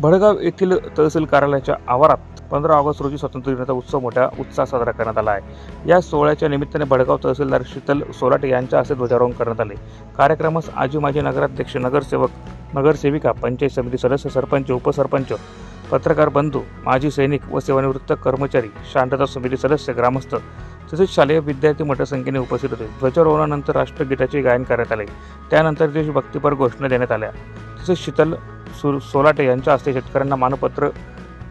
भडगाव येथील तहसील कार्यालयाच्या आवारात 15 ऑगस्ट रोजी स्वातंत्र्य दिनाचा उत्सव मोठ्या उत्साहात साजरा करण्यात आला आहे। या सोहळ्याच्या निमित्ताने भडगाव तहसीलदार शीतल सोलाटे यांच्या हस्ते ध्वजारोहण करण्यात आले। कार्यक्रमास आजी माजी नगराध्यक्ष, नगरसेवक, नगरसेविका, पंचायत समिती सदस्य, सरपंच, उपसरपंच, पत्रकार बंधू, माजी सैनिक व सेवानिवृत्त कर्मचारी, शांतता समिती सदस्य, ग्रामस्थ तसेच शालेय विद्यार्थी मोठ्या संख्येने उपस्थित होते। ध्वजारोहणानंतर राष्ट्रगीताचे गायन करण्यात आले। त्यानंतर देशभक्तीपर घोषणा देण्यात आल्या। तसेच शीतल सोलाटे यांच्या हस्ते शेतकऱ्यांना मानपत्र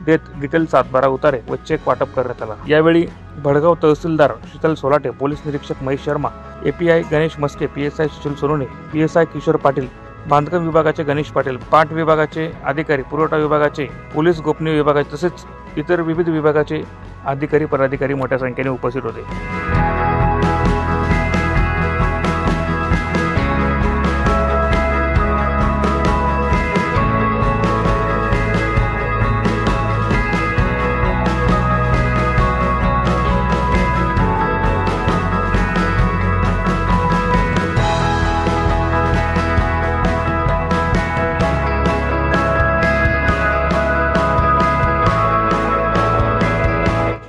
देत डिटेल सातबारा उतारे व चेक वाटप करण्यात आला। यावेळी भडगाव तहसीलदार शीतल सोलाटे, पोलीस निरीक्षक Mahesh Sharma, API Ganesh Maske, PSI Sushil Sonone, PSI Kishor Patil, बांधकाम विभागाचे गणेश पाटील, पाट विभागाचे अधिकारी, पुरवठा विभागाचे, पोलीस गोपनीय विभागाचे तसेच इतर विविध विभागाचे अधिकारी पदाधिकारी मोठ्या संख्येने उपस्थित होते।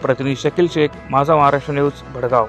प्रतिनिधी शकील शेख, माझा महाराष्ट्र न्यूज, भडगाव।